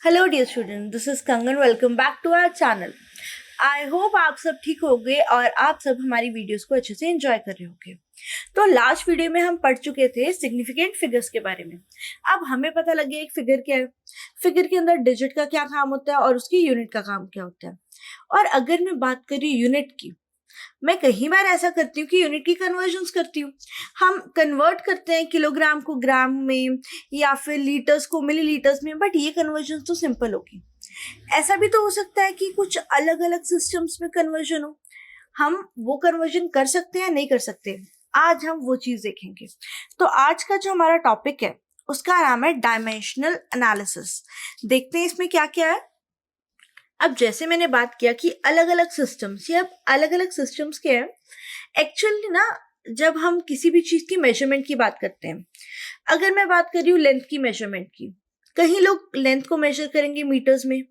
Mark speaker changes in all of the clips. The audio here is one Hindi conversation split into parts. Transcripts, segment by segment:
Speaker 1: Hello dear student, this is Kangan. Welcome back to our channel. I hope आप सब ठीक होंगे और आप सब हमारी वीडियोस को अच्छे से एंजॉय कर रहे होंगे। तो लास्ट वीडियो में हम पढ़ चुके थे सिग्निफिकेंट फिगर्स के बारे में। अब हमें पता लग गया एक फिगर क्या है, फिगर के अंदर डिजिट का क्या काम होता है और उसकी यूनिट का काम क्या होता है। और अगर मैं बात करी यूनिट की, मैं कई बार ऐसा करती हूँ कि यूनिट की कन्वर्जन्स करती हूँ। हम कन्वर्ट करते हैं किलोग्राम को ग्राम में या फिर लीटर्स को मिलीलीटर्स में, बट ये कन्वर्जन तो सिंपल होगी। ऐसा भी तो हो सकता है कि कुछ अलग अलग सिस्टम्स में कन्वर्जन हो, हम वो कन्वर्जन कर सकते हैं नहीं कर सकते। आज हम वो चीज देखेंगे। तो आज का जो हमारा टॉपिक है उसका नाम है डायमेंशनल एनालिसिस। देखते हैं इसमें क्या क्या है। अब जैसे मैंने बात किया कि अलग अलग सिस्टम्स, ये अब अलग अलग सिस्टम्स के हैं एक्चुअली ना। जब हम किसी भी चीज की मेजरमेंट की बात करते हैं, अगर मैं बात कर रही हूँ लेंथ की मेजरमेंट की, कहीं लोग लेंथ को मेजर करेंगे मीटर्स में,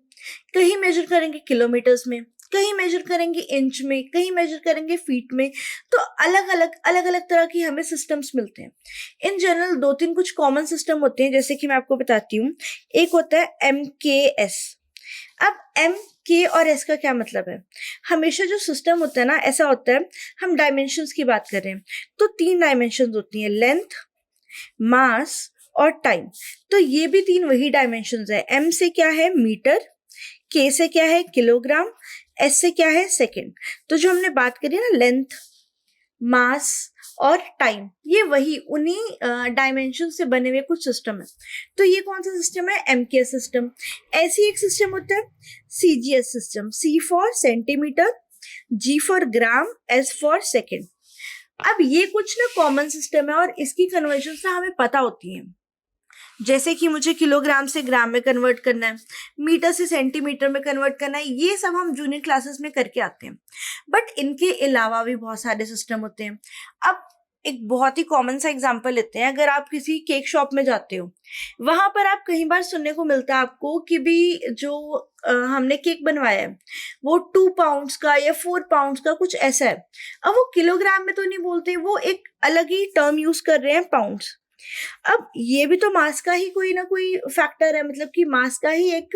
Speaker 1: कहीं मेजर करेंगे किलोमीटर्स में, कहीं मेजर करेंगे इंच में, कहीं मेजर करेंगे फीट में। तो अलग अलग तरह की हमें सिस्टम्स मिलते हैं। इन जनरल दो तीन कुछ कॉमन सिस्टम होते हैं, जैसे कि मैं आपको बताती हूँ। एक होता है MKS। अब एम के और एस का क्या मतलब है? हमेशा जो सिस्टम होता है ना, ऐसा होता है, हम डायमेंशंस की बात कर रहे हैं तो तीन डायमेंशंस होती हैं, लेंथ, मास और टाइम। तो ये भी तीन वही डायमेंशंस है। एम से क्या है? मीटर। के से क्या है? किलोग्राम। एस से क्या है? सेकंड। तो जो हमने बात करी ना, लेंथ, मास और टाइम, ये वही उन्हीं डायमेंशन से बने हुए कुछ सिस्टम है। तो ये कौन सा सिस्टम है? MKS system. ऐसी एक सिस्टम होता है CGS system. C for centimetre, G for gram, S for second. अब ये कुछ ना कॉमन सिस्टम है और इसकी कन्वर्जन ना हमें पता होती है। जैसे कि मुझे किलोग्राम से ग्राम में कन्वर्ट करना है, मीटर से सेंटीमीटर में कन्वर्ट करना है, ये सब हम जूनियर क्लासेस में करके आते हैं। बट इनके अलावा भी बहुत सारे सिस्टम होते हैं। अब एक बहुत ही कॉमन सा एग्जांपल लेते हैं। अगर आप किसी केक शॉप में जाते हो, वहां पर आप कई बार सुनने को मिलता है आपको कि भी जो हमने केक बनवाया है वो 2 पाउंड्स का या 4 पाउंड्स का कुछ ऐसा है। अब वो किलोग्राम में तो नहीं बोलते, वो एक अलग ही टर्म यूज कर रहे हैं, पाउंड्स। अब ये भी तो मास का ही कोई ना कोई फैक्टर है, मतलब कि मास का ही एक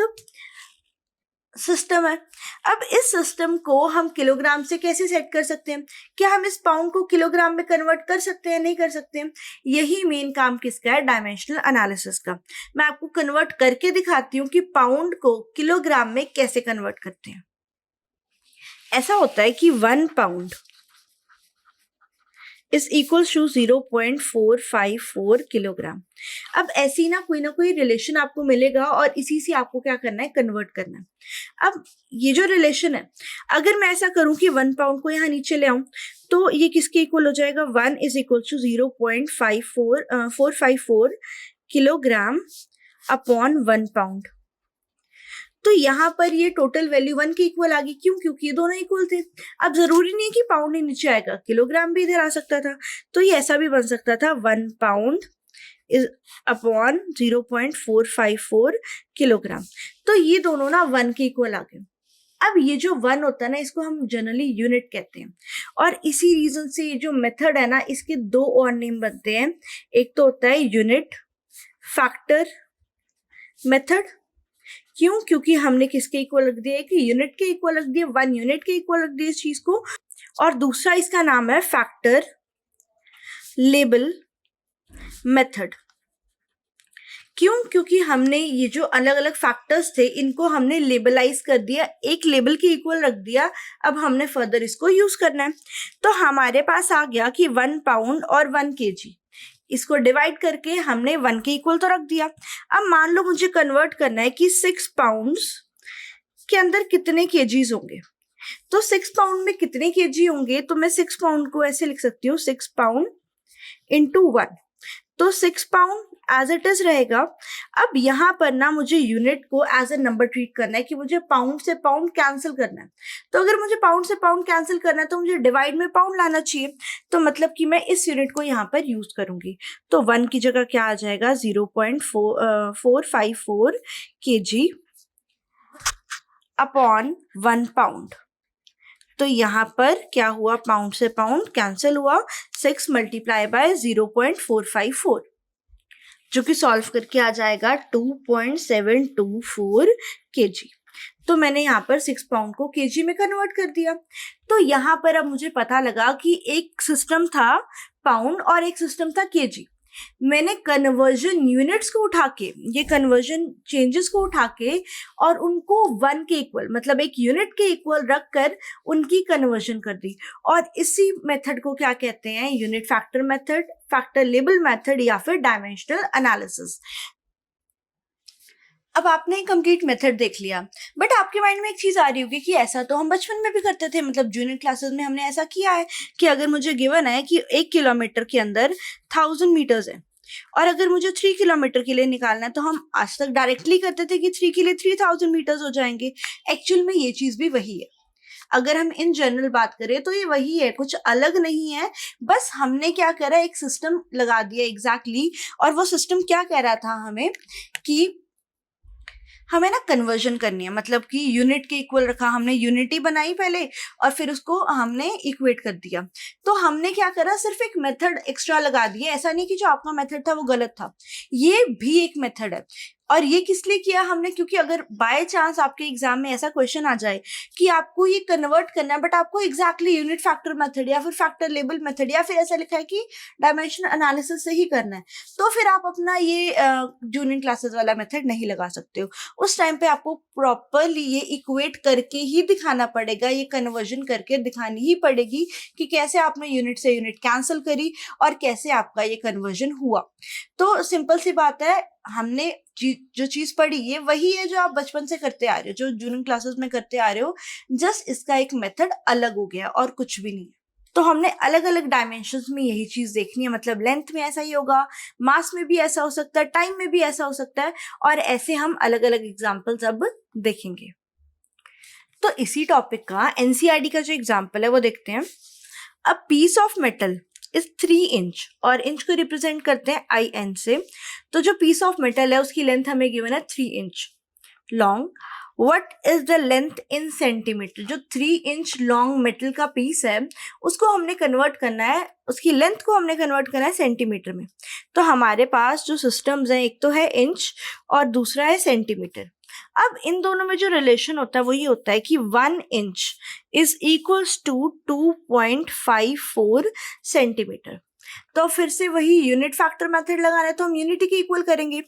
Speaker 1: सिस्टम है। अब इस सिस्टम को हम किलोग्राम से कैसे सेट कर सकते हैं? क्या हम इस पाउंड को किलोग्राम में कन्वर्ट कर सकते हैं? नहीं कर सकते हैं। यही मेन काम किसका है? डायमेंशनल एनालिसिस का। मैं आपको कन्वर्ट करके दिखाती हूँ कि पाउंड को किलोग्राम में कैसे कन्वर्ट करते हैं। ऐसा होता है कि 1 pound is equal to 0.454 kilogram. अब ऐसी ना कोई रिलेशन आपको मिलेगा और इसी से आपको क्या करना है? कन्वर्ट करना है। अब ये जो रिलेशन है, अगर मैं ऐसा करूं कि 1 पाउंड को यहाँ नीचे ले आऊं, तो ये किसके इक्वल हो जाएगा? 1 is equal to 0.454 kilogram upon 1 pound. तो यहाँ पर ये टोटल वैल्यू 1 के इक्वल आ गई। क्यों? क्योंकि ये दोनों इक्वल थे। अब जरूरी नहीं है कि पाउंड ही नीचे आएगा, किलोग्राम भी इधर आ सकता था। तो ये ऐसा भी बन सकता था, 1 पाउंड इज अपॉन 0.454 किलोग्राम। तो ये दोनों ना 1 के इक्वल आ गए। अब ये जो 1 होता है ना, इसको हम जनरली यूनिट कहते हैं। और इसी रीजन से ये जो मेथड है ना, इसके दो और नेम बनते हैं। एक तो होता है यूनिट फैक्टर मेथड। क्यों? क्योंकि हमने किसके इक्वल रख दिया? कि यूनिट के इक्वल रख दिया, 1 यूनिट के इक्वल रख दिया इस चीज को। और दूसरा इसका नाम है फैक्टर लेबल मेथड। क्यों? क्योंकि हमने ये जो अलग अलग फैक्टर्स थे इनको हमने लेबलाइज कर दिया, एक लेबल के इक्वल रख दिया। अब हमने फर्दर इसको यूज करना है। तो हमारे पास आ गया कि 1 पाउंड और 1 केजी, इसको डिवाइड करके हमने 1 के इक्वल तो रख दिया। अब मान लो मुझे कन्वर्ट करना है कि 6 पाउंड्स के अंदर कितने केजीज होंगे। तो 6 पाउंड में कितने केजी होंगे? तो मैं 6 पाउंड को ऐसे लिख सकती हूँ, 6 पाउंड इंटू 1। तो 6 पाउंड एज इट इज रहेगा। अब यहाँ पर ना मुझे यूनिट को एज ए नंबर ट्रीट करना है कि मुझे पाउंड से पाउंड कैंसिल करना है। तो अगर मुझे पाउंड से पाउंड कैंसिल करना है तो मुझे डिवाइड में पाउंड लाना चाहिए। तो मतलब कि मैं इस यूनिट को यहाँ पर यूज करूंगी। तो 1 की जगह क्या आ जाएगा? 0.454 kg अपॉन 1 पाउंड। तो यहाँ पर क्या हुआ? पाउंड से पाउंड कैंसिल हुआ, 6 मल्टीप्लाई बाय 0.454। जो कि सॉल्व करके आ जाएगा 2.724 kg। तो मैंने यहाँ पर 6 पाउंड को केजी में कन्वर्ट कर दिया। तो यहाँ पर अब मुझे पता लगा कि एक सिस्टम था पाउंड और एक सिस्टम था केजी। मैंने कन्वर्जन यूनिट्स को उठा के, ये कन्वर्जन चेंजेस को उठा के और उनको 1 के इक्वल, मतलब एक यूनिट के इक्वल रख कर उनकी कन्वर्जन कर दी। और इसी मेथड को क्या कहते हैं? Unit factor method, factor label method या फिर डायमेंशनल एनालिसिस। अब आपने कंप्लीट मेथड देख लिया, बट आपके माइंड में एक चीज आ रही होगी कि ऐसा तो हम बचपन में भी करते थे, मतलब जूनियर क्लासेस में हमने ऐसा किया है कि अगर मुझे गिवन है कि 1 किलोमीटर के अंदर 1000 मीटर्स है और अगर मुझे 3 किलोमीटर के लिए निकालना है तो हम आज तक डायरेक्टली करते थे कि 3 के लिए 3000 मीटर्स हो जाएंगे। एक्चुअल में ये चीज भी वही है। अगर हम इन जनरल बात करें तो ये वही है, कुछ अलग नहीं है। बस हमने क्या करा, एक सिस्टम लगा दिया एग्जैक्टली। और वो सिस्टम क्या कह रहा था हमें कि हमें ना कन्वर्जन करनी है, मतलब कि यूनिट के इक्वल रखा, हमने यूनिटी बनाई पहले और फिर उसको हमने इक्वेट कर दिया। तो हमने क्या करा, सिर्फ एक मेथड एक्स्ट्रा लगा दिया। ऐसा नहीं कि जो आपका मेथड था वो गलत था, ये भी एक मेथड है। और ये किस लिए किया हमने? क्योंकि अगर बाय चांस आपके एग्जाम में ऐसा क्वेश्चन आ जाए कि आपको ये कन्वर्ट करना है बट आपको एग्जैक्टली यूनिट फैक्टर मेथड या फिर फैक्टर लेबल मेथड या फिर ऐसा लिखा है कि डायमेंशन एनालिसिस से ही करना है, तो फिर आप अपना ये जूनियर क्लासेस वाला मेथड नहीं लगा सकते हो। उस टाइम पे आपको प्रॉपरली ये इक्वेट करके ही दिखाना पड़ेगा, ये कन्वर्जन करके दिखानी ही पड़ेगी कि कैसे आपने यूनिट से यूनिट कैंसिल करी और कैसे आपका ये कन्वर्जन हुआ। तो सिंपल सी बात है, हमने जो चीज पढ़ी ये वही है जो आप बचपन से करते आ रहे हो, जो जूनियर क्लासेस में करते आ रहे हो, जस्ट इसका एक मेथड अलग हो गया और कुछ भी नहीं है। तो हमने अलग अलग डायमेंशंस में यही चीज देखनी है, मतलब लेंथ में ऐसा ही होगा, मास में भी ऐसा हो सकता है, टाइम में भी ऐसा हो सकता है, और ऐसे हम अलग अलग एग्जाम्पल्स अब देखेंगे। तो इसी टॉपिक का एनसीईआरटी का जो एग्जाम्पल है वो देखते हैं। A piece of metal is 3 inch, और इंच को रिप्रेजेंट करते हैं IN से। तो जो पीस ऑफ मेटल है उसकी लेंथ हमें गिवन है 3 inch long. What is the length in centimetre? जो 3 इंच लॉन्ग मेटल का पीस है उसको हमने कन्वर्ट करना है, उसकी लेंथ को हमने कन्वर्ट करना है सेंटीमीटर में। तो हमारे पास जो सिस्टम्स हैं, एक तो है इंच और दूसरा है सेंटीमीटर। अब इन दोनों में जो रिलेशन होता है वो ये होता है कि 1 inch is equals to 2.54 centimetre. तो फिर से वही यूनिट फैक्टर मेथड लगाना है तो हम यूनिटी के इक्वल करेंगे।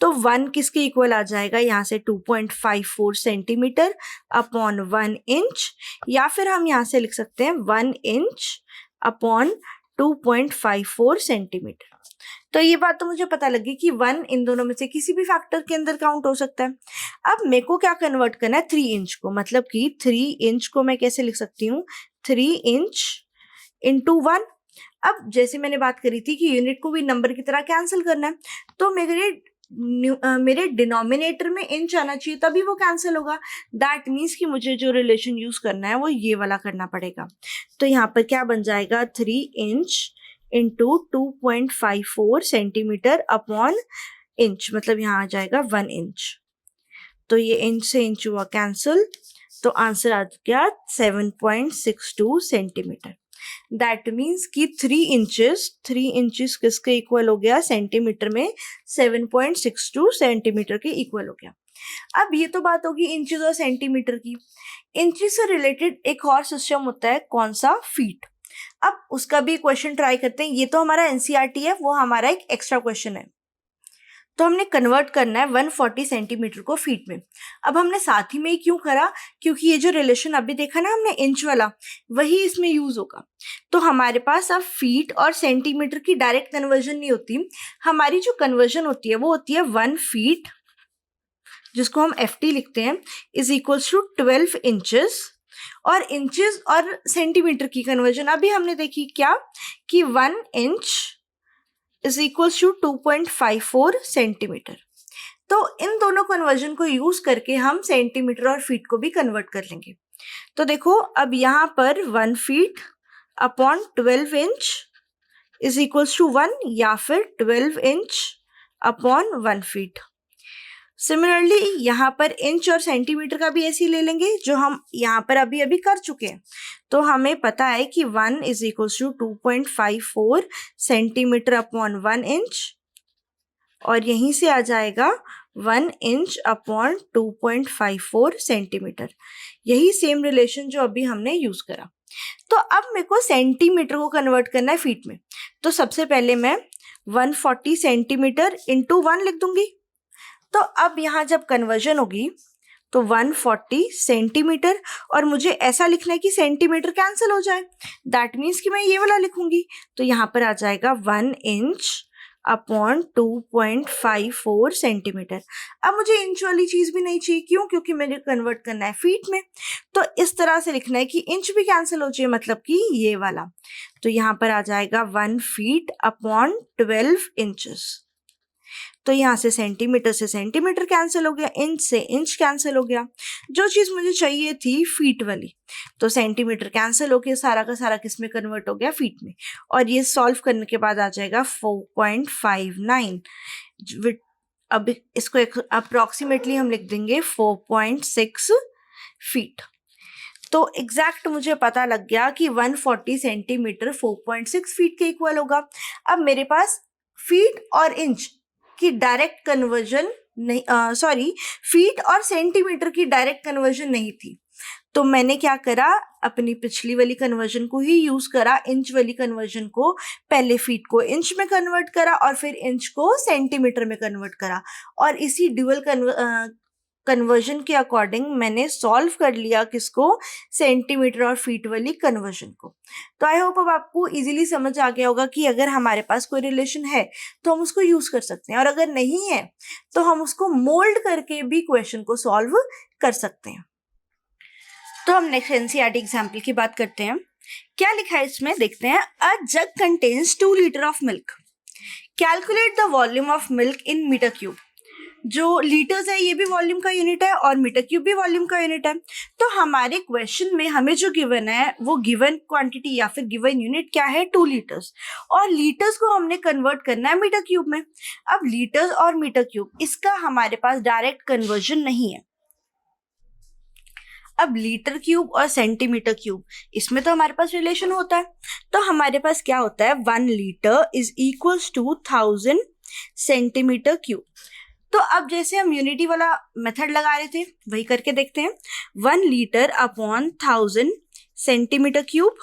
Speaker 1: तो 1 किसके इक्वल आ जाएगा यहाँ से? 2.54 सेंटीमीटर अपॉन 1 इंच, या फिर हम यहाँ से लिख सकते हैं 1 इंच अपॉन 2.54 सेंटीमीटर। तो ये बात तो मुझे पता लगी कि 1 इन दोनों में से किसी भी फैक्टर के अंदर काउंट हो सकता है। अब मेरे को क्या कन्वर्ट करना है? 3 इंच को, मतलब कि 3 इंच को मैं कैसे लिख सकती हूँ? 3 इंच इंटू 1। अब जैसे मैंने बात करी थी कि यूनिट को भी नंबर की तरह कैंसिल करना है, तो मेरे डिनोमिनेटर में इंच आना चाहिए तभी वो कैंसिल होगा। दैट मीन्स कि मुझे जो रिलेशन यूज करना है वो ये वाला करना पड़ेगा। तो यहाँ पर क्या बन जाएगा? 3 inch into 2.54 centimetre upon inch, मतलब यहाँ आ जाएगा 1 इंच। तो ये इंच से इंच हुआ कैंसिल, तो आंसर आ गया 7.62 सेंटीमीटर। दैट मीन्स कि 3 इंचेस किसके इक्वल हो गया? सेंटीमीटर में 7.62 सेंटीमीटर के इक्वल हो गया। अब ये तो बात होगी इंचेस और सेंटीमीटर की। इंचेस से रिलेटेड एक और सिस्टम होता है, कौन सा? फीट। अब उसका भी क्वेश्चन ट्राई करते हैं। ये तो हमारा एनसीईआरटी है, वो हमारा एक एक्स्ट्रा क्वेश्चन है। तो हमने कन्वर्ट करना है 140 सेंटीमीटर को फीट में। अब हमने साथ ही में क्यों करा? क्योंकि ये जो रिलेशन अभी देखा ना हमने इंच वाला, वही इसमें यूज होगा। तो हमारे पास अब फीट और सेंटीमीटर की डायरेक्ट कन्वर्जन नहीं होती, हमारी जो कन्वर्जन होती है वो होती है 1 फीट, जिसको हम FT लिखते हैं, इज इक्वल्स टू 12 इंचेस। और इंचेस और सेंटीमीटर की कन्वर्जन अभी हमने देखी क्या, कि 1 inch is equals to 2.54 centimetre. तो इन दोनों कन्वर्जन को यूज करके हम सेंटीमीटर और फीट को भी कन्वर्ट कर लेंगे। तो देखो अब यहाँ पर 1 feet upon 12 inch is equals to 1, या फिर 12 इंच अपॉन 1 फीट। सिमिलरली यहाँ पर इंच और सेंटीमीटर का भी ऐसे ही ले लेंगे जो हम यहाँ पर अभी अभी कर चुके हैं। तो हमें पता है कि 1 is equals to 2.54 centimetre upon 1 inch, और यहीं से आ जाएगा 1 इंच अपॉन 2.54 सेंटीमीटर। यही सेम रिलेशन जो अभी हमने यूज करा। तो अब मेरे को सेंटीमीटर को कन्वर्ट करना है फीट में। तो सबसे पहले मैं 140 सेंटीमीटर इंटू 1 लिख दूंगी। तो अब यहाँ जब कन्वर्जन होगी तो 140 सेंटीमीटर, और मुझे ऐसा लिखना है कि सेंटीमीटर कैंसिल हो जाए। दैट मीन्स कि मैं ये वाला लिखूंगी। तो यहाँ पर आ जाएगा 1 इंच अपॉन 2.54 सेंटीमीटर। अब मुझे इंच वाली चीज भी नहीं चाहिए, क्यों? क्योंकि मुझे कन्वर्ट करना है फीट में। तो इस तरह से लिखना है कि इंच भी कैंसिल हो जाए, मतलब कि ये वाला। तो यहाँ पर आ जाएगा 1 फीट अपॉन 12 इंचेस। तो यहाँ से सेंटीमीटर कैंसिल हो गया, इंच से इंच कैंसिल हो गया। जो चीज मुझे चाहिए थी फीट वाली, तो सेंटीमीटर कैंसिल होके सारा का सारा किस में कन्वर्ट हो गया? फीट में। और ये सॉल्व करने के बाद आ जाएगा 4.59। अब इसको अप्रोक्सीमेटली हम लिख देंगे 4.6 फीट। तो एग्जैक्ट मुझे पता लग गया कि 140 सेंटीमीटर 4.6 फीट के इक्वल होगा। अब मेरे पास फीट और इंच की डायरेक्ट कन्वर्जन नहीं, फीट और सेंटीमीटर की डायरेक्ट कन्वर्जन नहीं थी। तो मैंने क्या करा, अपनी पिछली वाली कन्वर्जन को ही यूज करा, इंच वाली कन्वर्जन को। पहले फीट को इंच में कन्वर्ट करा और फिर इंच को सेंटीमीटर में कन्वर्ट करा, और इसी ड्यूअल कन्वर्जन के अकॉर्डिंग मैंने सॉल्व कर लिया किसको? सेंटीमीटर और फीट वाली कन्वर्जन को। तो आई होप अब आपको इजीली समझ आ गया होगा कि अगर हमारे पास कोई रिलेशन है तो हम उसको यूज कर सकते हैं, और अगर नहीं है तो हम उसको मोल्ड करके भी क्वेश्चन को सॉल्व कर सकते हैं। तो हम नेक्स्ट एनसीईआरटी एग्जाम्पल की बात करते हैं। क्या लिखा है इसमें, देखते हैं। A jug contains 2 litre of milk, calculate the volume of milk in metre cube. जो लीटर्स है ये भी वॉल्यूम का यूनिट है और मीटर क्यूब भी वॉल्यूम का यूनिट है। तो हमारे क्वेश्चन में हमें जो गिवन है वो गिवन क्वांटिटी या फिर गिवन यूनिट क्या है? 2 लीटर्स, और लीटर्स को हमने कन्वर्ट करना है मीटर क्यूब में। अब लीटर्स और मीटर क्यूब, इसका हमारे पास डायरेक्ट कन्वर्जन नहीं है। अब लीटर क्यूब और सेंटीमीटर क्यूब, इसमें तो हमारे पास रिलेशन होता है। तो हमारे पास क्या होता है? 1 litre is equals to 1000 centimetre cube. तो अब जैसे हम यूनिटी वाला मेथड लगा रहे थे वही करके देखते हैं। 1 litre upon 1000 centimetre cube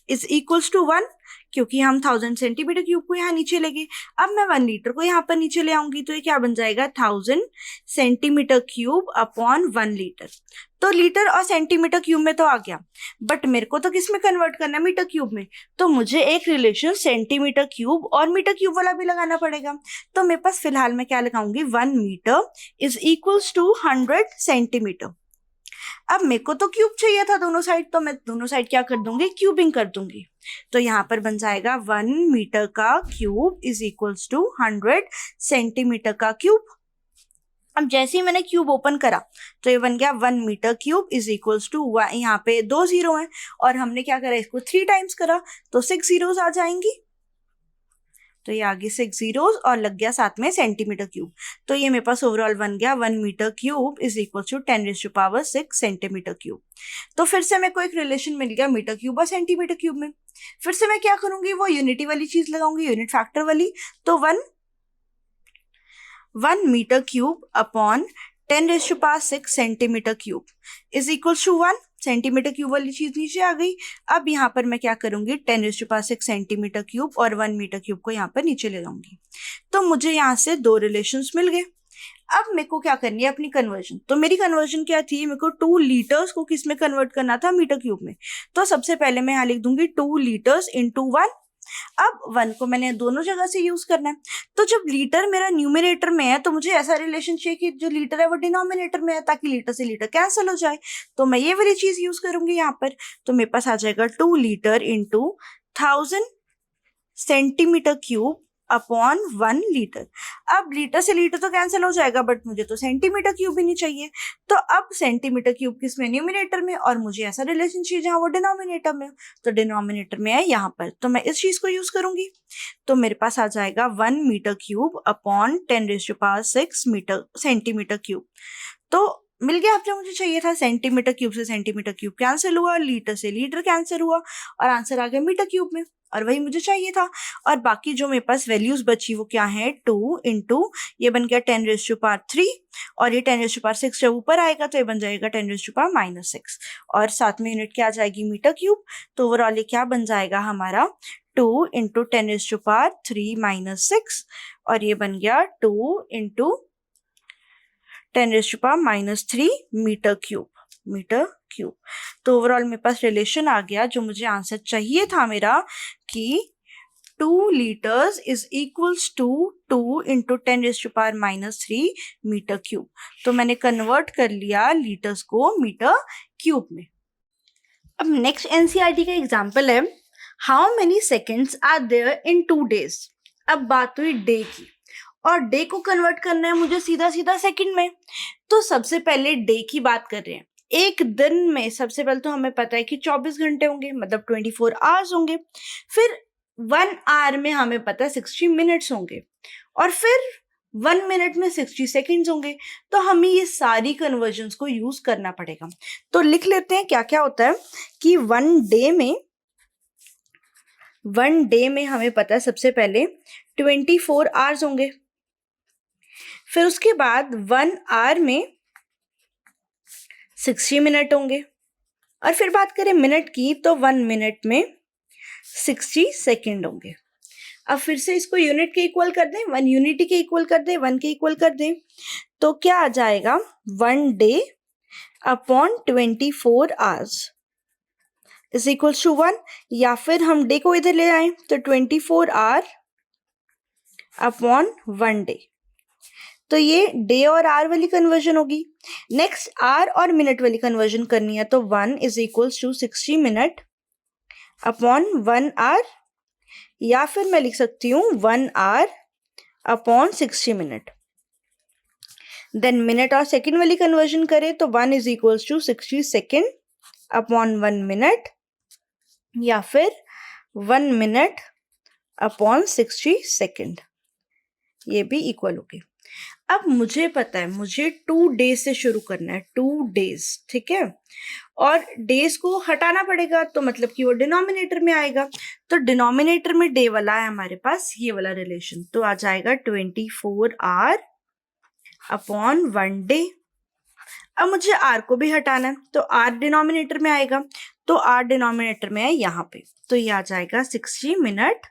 Speaker 1: is equals to 1, क्योंकि हम 1000 सेंटीमीटर क्यूब को यहाँ नीचे लेंगे। अब मैं 1 लीटर को यहाँ पर नीचे ले आऊंगी, तो ये क्या बन जाएगा? 1000 सेंटीमीटर क्यूब अपॉन 1 लीटर। तो लीटर और सेंटीमीटर क्यूब में तो आ गया, बट मेरे को तो किस में कन्वर्ट करना है? मीटर क्यूब में। तो मुझे एक रिलेशन सेंटीमीटर क्यूब और मीटर क्यूब वाला भी लगाना पड़ेगा। तो मेरे पास फिलहाल मैं क्या लगाऊंगी? 1 metre is equals to 100 centimetre. अब मेरे को तो क्यूब चाहिए था दोनों साइड, तो मैं दोनों साइड क्या कर दूंगी? क्यूबिंग कर दूंगी। तो यहाँ पर बन जाएगा 1 मीटर का cube is equals to 100 centimetre का क्यूब। अब जैसे ही मैंने क्यूब ओपन करा तो ये बन गया 1 metre cube is equals to, यहाँ पे 2 जीरो हैं और हमने क्या करा? इसको 3 टाइम्स करा तो 6 जीरोस आ जाएंगी। तो ये आगे 6 जीरोस और लग गया साथ में सेंटीमीटर क्यूब। तो ये मेरे पास ओवरऑल बन गया 1 metre cube is equal to 10⁻⁶ centimetre cube. तो फिर से मेरे को एक रिलेशन मिल गया मीटर क्यूब और सेंटीमीटर क्यूब में। फिर से मैं क्या करूंगी? वो यूनिटी वाली चीज लगाऊंगी, यूनिट फैक्टर वाली। तो 1 metre cube upon 10⁻⁶ centimetre cube is equal to 1। Centimetre cube वाली चीज नीचे आ गई। अब यहाँ पर मैं क्या करूंगी? 10⁻⁶ सेंटीमीटर क्यूब और 1 मीटर क्यूब को यहाँ पर नीचे ले जाऊंगी। तो मुझे यहाँ से 2 रिलेशंस मिल गए। अब मेरे को क्या करनी है? अपनी कन्वर्जन। तो मेरी कन्वर्जन क्या थी? मेरे को 2 लीटर्स को किस में कन्वर्ट करना था? मीटर क्यूब में। तो सबसे पहले मैं यहाँ लिख दूंगी 2 लीटर्स इंटू 1। अब 1 को मैंने दोनों जगह से यूज करना है। तो जब लीटर मेरा न्यूमरेटर में है तो मुझे ऐसा रिलेशन चाहिए कि जो लीटर है वो डिनोमिनेटर में है, ताकि लीटर से लीटर कैंसिल हो जाए। तो मैं ये वाली चीज यूज करूंगी यहाँ पर। तो मेरे पास आ जाएगा 2 litre into 1000 centimetre cube upon 1 litre. अब लीटर से लीटर तो कैंसिल हो जाएगा, बट मुझे तो सेंटीमीटर क्यूब भी नहीं चाहिए। तो अब सेंटीमीटर क्यूब किस में? न्यूमरेटर में, और मुझे ऐसा रिलेशन चाहिए जहां वो डिनोमिनेटर में। तो डिनोमिनेटर में है यहाँ पर, तो मैं इस चीज को यूज करूंगी। तो मेरे पास आ जाएगा 1 metre cube upon 10⁻⁶ metre centimetre cube. तो मिल गया अब जो मुझे चाहिए था। सेंटीमीटर क्यूब से सेंटीमीटर क्यूब कैंसिल हुआ, लीटर से लीटर कैंसिल हुआ, और आंसर आ गया मीटर क्यूब में। और वही मुझे चाहिए था। और बाकी जो मेरे पास वैल्यूज बची वो क्या है, 2 इंटू ये बन गया 10⁻³ और ये 10⁻⁶ जब ऊपर आएगा तो ये बन जाएगा 10⁻⁻⁶ और साथ में यूनिट क्या आ जाएगी, मीटर क्यूब। तो ओवरऑल ये क्या बन जाएगा हमारा, 2 इंटू 10⁻³ और ये बन गया 2 इंटू 10⁻³ मीटर क्यूब। तो ओवरऑल मेरे पास रिलेशन आ गया, जो मुझे आंसर चाहिए था मेरा कि 2 liters is equals to 2 into 10⁻³ metre cube. तो मैंने कन्वर्ट कर लिया लीटर्स को मीटर क्यूब में। अब नेक्स्ट एनसीईआरटी का एग्जाम्पल है, how many seconds are there in 2 days। अब बात हुई डे की, और डे को कन्वर्ट करना है मुझे सीधा सीधा सेकंड में। तो सबसे पहले डे की बात कर रहे हैं। एक दिन में सबसे पहले तो हमें पता है कि 24 घंटे होंगे, मतलब 24 आवर्स होंगे। फिर 1 आवर में हमें पता है 60 मिनट्स होंगे, और फिर 1 मिनट में 60 सेकेंड्स होंगे। तो हमें ये सारी कन्वर्जन्स को यूज करना पड़ेगा। तो लिख लेते हैं क्या क्या होता है कि 1 डे में हमें पता है सबसे पहले 24 आवर्स होंगे। फिर उसके बाद 1 आवर में 60 मिनट होंगे, और फिर बात करें मिनट की तो 1 मिनट में 60 सेकेंड होंगे। अब फिर से इसको यूनिट के इक्वल कर दें, 1 यूनिटी के इक्वल कर दें, 1 के इक्वल कर दें, तो क्या आ जाएगा, 1 day upon 24 hours is equals to 1। या फिर हम डे को इधर ले आए तो 24 आवर अपॉन 1 डे। तो ये डे और आवर वाली कन्वर्जन होगी। नेक्स्ट आवर और मिनट वाली कन्वर्जन करनी है, तो 1 is equals to 60 minute upon 1 hour, या फिर मैं लिख सकती हूँ 1 hour upon 60 minute. Then minute और सेकेंड वाली कन्वर्जन करें तो 1 is equals to 60 second upon 1 minute, या फिर 1 मिनट अपॉन 60 सेकेंड, ये भी इक्वल हो गए। अब मुझे पता है मुझे 2 डेज से शुरू करना है, 2 डेज, ठीक है। और डेज को हटाना पड़ेगा, तो मतलब कि वो डिनोमिनेटर में आएगा। तो डिनोमिनेटर में डे वाला है हमारे पास ये वाला रिलेशन, तो आ जाएगा 24 आवर अपॉन 1 डे। अब मुझे आर को भी हटाना है, तो आर डिनोमिनेटर में आएगा, तो आर डिनोमिनेटर में है यहाँ पे, तो ये आ जाएगा 60 मिनट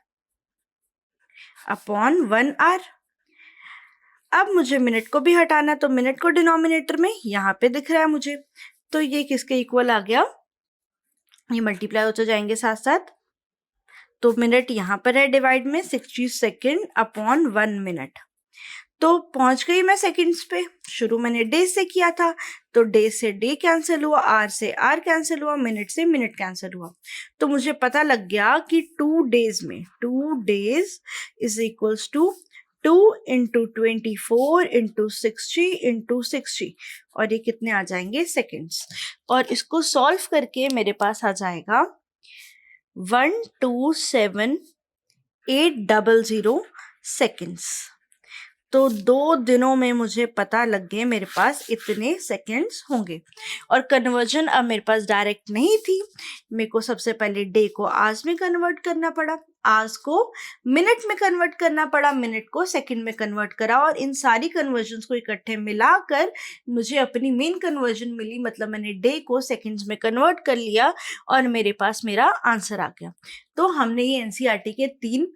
Speaker 1: अपॉन 1 आवर। अब मुझे मिनट को भी हटाना, तो मिनट को डिनोमिनेटर में यहाँ पे दिख रहा है मुझे, तो ये किसके इक्वल आ गया, ये मल्टीप्लाई होते जाएंगे साथ साथ। तो मिनट यहाँ पर है डिवाइड में, 60 सेकेंड अपॉन 1 मिनट। तो पहुंच गई मैं सेकेंड्स पे। शुरू मैंने डे से किया था, तो डे से डे कैंसिल हुआ, आर से आर कैंसिल हुआ, मिनट से मिनट कैंसिल हुआ। तो मुझे पता लग गया कि 2 डेज में 2 days is equals to 2 into 24 into 60 into 60, और ये कितने आ जाएंगे, सेकेंड्स। और इसको सॉल्व करके मेरे पास आ जाएगा 127,800 सेकेंड्स। तो 2 दिनों में मुझे पता लग गए मेरे पास इतने सेकेंड्स होंगे। और कन्वर्जन अब मेरे पास डायरेक्ट नहीं थी, मेरे को सबसे पहले डे को आवर्स में कन्वर्ट करना पड़ा, आवर्स को मिनट में कन्वर्ट करना पड़ा, मिनट को सेकंड में कन्वर्ट करा, और इन सारी कन्वर्जन्स को इकट्ठे मिलाकर मुझे अपनी मेन कन्वर्जन मिली। मतलब मैंने डे को सेकेंड्स में कन्वर्ट कर लिया और मेरे पास मेरा आंसर आ गया। तो हमने ये एनसीईआरटी के 3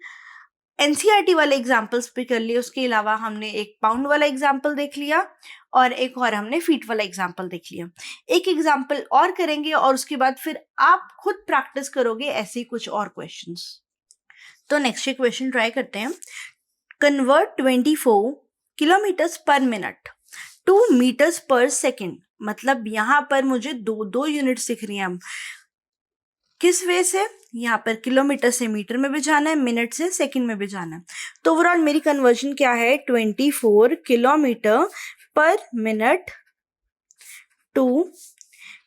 Speaker 1: एनसीईआरटी वाले एग्जाम्पल्स भी कर लिए। उसके अलावा हमने एक पाउंड वाला एग्जाम्पल देख लिया, और एक और हमने फीट वाला एग्जाम्पल देख लिया। एक एग्जाम्पल और करेंगे, और उसके बाद फिर आप खुद प्रैक्टिस करोगे ऐसे कुछ और क्वेश्चंस। तो नेक्स्ट क्वेश्चन ट्राई करते हैं। Convert 24 kilometres per minute to metres per second. मतलब यहाँ पर मुझे 2 यूनिट्स दिख रही हैं। किस वे से, यहाँ पर किलोमीटर से मीटर में भी जाना है, मिनट से सेकंड में भी जाना है। तो ओवरऑल मेरी कन्वर्जन क्या है, 24 kilometre per minute to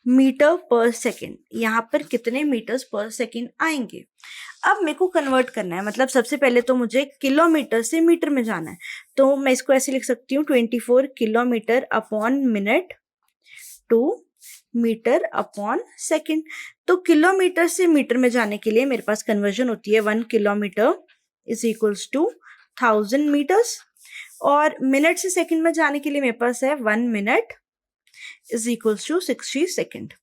Speaker 1: metre per second. यहाँ पर कितने मीटर्स पर सेकेंड आएंगे। अब मेरे को कन्वर्ट करना है, मतलब सबसे पहले तो मुझे किलोमीटर से मीटर में जाना है। तो मैं इसको ऐसे लिख सकती हूँ, 24 kilometre upon minute to metre upon second. तो तो किलोमीटर से मीटर में जाने के लिए मेरे पास कन्वर्जन होती है 1 kilometre is equals to 1000 metres, और मिनट से सेकंड में जाने के लिए मेरे पास है 1 minute is equals to 60 second.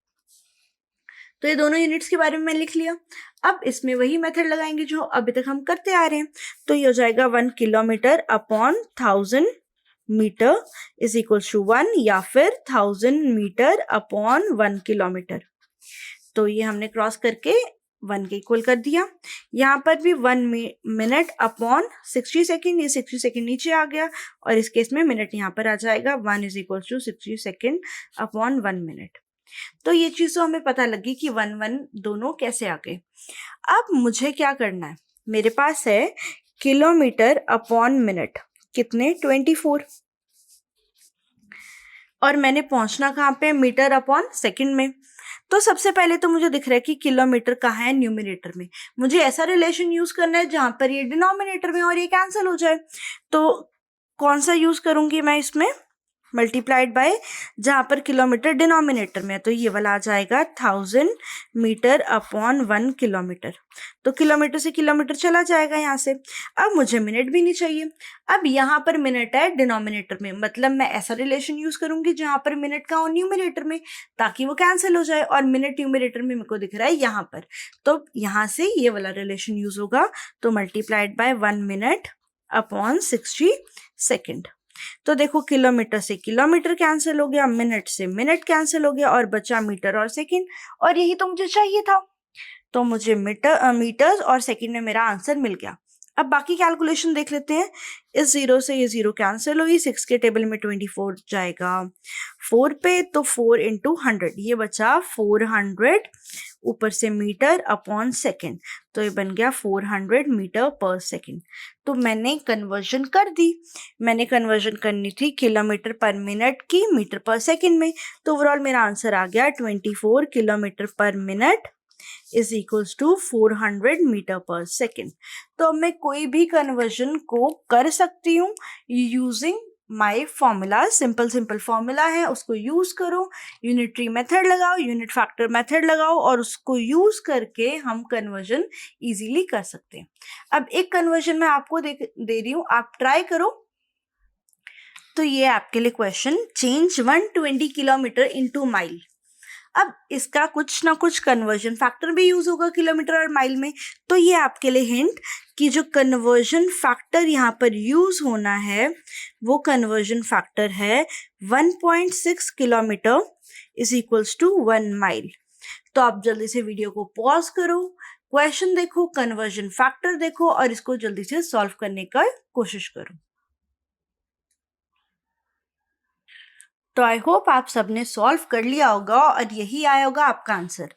Speaker 1: तो ये दोनों यूनिट्स के बारे में मैं लिख लिया। अब इसमें वही मेथड लगाएंगे जो अभी तक हम करते आ रहे हैं। तो ये हो जाएगा 1 kilometre upon 1000 metre is equals to 1, या फिर 1000 मीटर अपॉन 1 किलोमीटर। तो ये हमने क्रॉस करके 1 के इक्वल कर दिया। यहाँ पर भी 1 मिनट अपॉन 60 सेकेंड, ये 60 सेकेंड नीचे आ गया, और इस केस में मिनट यहाँ पर आ जाएगा 1 is equal to 60 second upon 1 minute. तो ये चीज़ तो हमें पता लगी कि 1 दोनों कैसे आ गए। अब मुझे क्या करना है, मेरे पास है किलोमीटर अपॉन मिनट, कितने 24, और मैंने पहुंचना कहाँ पे, मीटर अपॉन सेकंड में। तो सबसे पहले तो मुझे दिख रहा है कि किलोमीटर कहाँ है, न्यूमिनेटर में। मुझे ऐसा रिलेशन यूज करना है जहां पर ये डिनोमिनेटर में और ये कैंसिल हो जाए। तो कौन सा यूज करूंगी मैं इसमें, मल्टीप्लाइड बाय जहां पर किलोमीटर डिनोमिनेटर में है, तो ये वाला आ जाएगा 1000 मीटर अपॉन 1 किलोमीटर। तो किलोमीटर से किलोमीटर चला जाएगा यहाँ से। अब मुझे मिनट भी नहीं चाहिए। अब यहाँ पर मिनट है डिनोमिनेटर में, मतलब मैं ऐसा रिलेशन यूज करूंगी जहां पर मिनट का हो न्यूमिनेटर में, ताकि वो कैंसिल हो जाए, और मिनट न्यूमिनेटर में मेरे को दिख रहा है यहाँ पर। तो यहाँ से ये वाला रिलेशन यूज होगा। तो multiplied by 1 minute upon 60 second. तो देखो किलोमीटर से किलोमीटर कैंसिल हो गया, मिनट से मिनट कैंसिल हो गया, और बचा मीटर और सेकंड, और यही तो मुझे चाहिए था। तो मुझे मीटर्स और सेकंड में मेरा आंसर मिल गया। अब बाकी कैलकुलेशन देख लेते हैं। इस 0 से ये 0 कैंसिल हुई, 6 के टेबल में 24 जाएगा 4 पे, तो 4 इंटू 100, ये बचा 400, ऊपर से मीटर अपॉन सेकेंड, तो ये बन गया 400 मीटर पर सेकेंड। तो मैंने कन्वर्जन कर दी। मैंने कन्वर्जन करनी थी किलोमीटर पर मिनट की मीटर पर सेकेंड में। तो ओवरऑल मेरा आंसर आ गया 24 kilometre per minute is equals to 400 metre per second. तो अब मैं कोई भी कन्वर्जन को कर सकती हूँ using my formula. Simple formula है, उसको यूज करो, यूनिटरी मेथड लगाओ, यूनिट फैक्टर मेथड लगाओ, और उसको यूज करके हम कन्वर्जन इजीली कर सकते हैं। अब एक कन्वर्जन मैं आपको दे रही हूँ, आप ट्राई करो। तो ये आपके लिए question, change 120 kilometre into mile. अब इसका कुछ ना कुछ कन्वर्जन फैक्टर भी यूज होगा किलोमीटर और माइल में। तो ये आपके लिए हिंट कि जो कन्वर्जन फैक्टर यहाँ पर यूज होना है वो कन्वर्जन फैक्टर है 1.6 kilometre is equals to 1 mile. तो आप जल्दी से वीडियो को पॉज करो, क्वेश्चन देखो, कन्वर्जन फैक्टर देखो, और इसको जल्दी से सॉल्व करने का कोशिश करो। तो आई होप आप सबने सॉल्व कर लिया होगा और यही आया होगा आपका आंसर।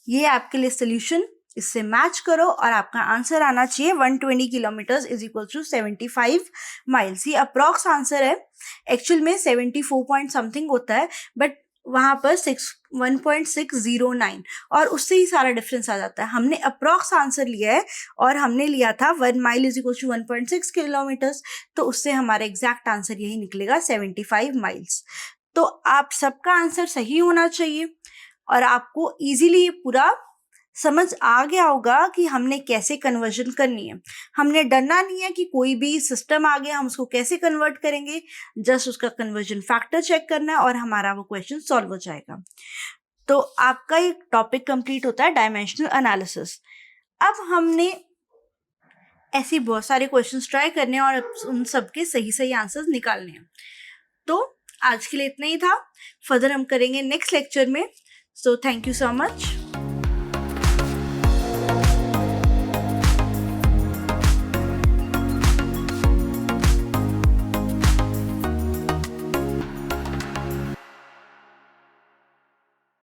Speaker 1: ये आपके लिए सोल्यूशन, इससे मैच करो और आपका आंसर आना चाहिए 120 kilometre is equal to 75 miles. ये अप्रॉक्स आंसर है, एक्चुअल में 74 पॉइंट समथिंग होता है, बट वहाँ पर 1.609 और उससे ही सारा डिफरेंस आ जाता है। हमने अप्रॉक्स आंसर लिया है और हमने लिया था 1 mile is equal to 1.6 kilometres, तो उससे हमारा एग्जैक्ट आंसर यही निकलेगा 75 माइल्स। तो आप सबका आंसर सही होना चाहिए और आपको इजीली ये पूरा समझ आ गया होगा कि हमने कैसे कन्वर्जन करनी है। हमने डरना नहीं है कि कोई भी सिस्टम आ गया हम उसको कैसे कन्वर्ट करेंगे, जस्ट उसका कन्वर्जन फैक्टर चेक करना है और हमारा वो क्वेश्चन सॉल्व हो जाएगा। तो आपका एक टॉपिक कंप्लीट होता है डायमेंशनल एनालिसिस। अब हमने ऐसे बहुत सारे क्वेश्चंस ट्राई करने हैं और उन सबके सही सही आंसर्स निकालने हैं। तो आज के लिए इतना ही था, फर्दर हम करेंगे नेक्स्ट लेक्चर में। So thank you so much.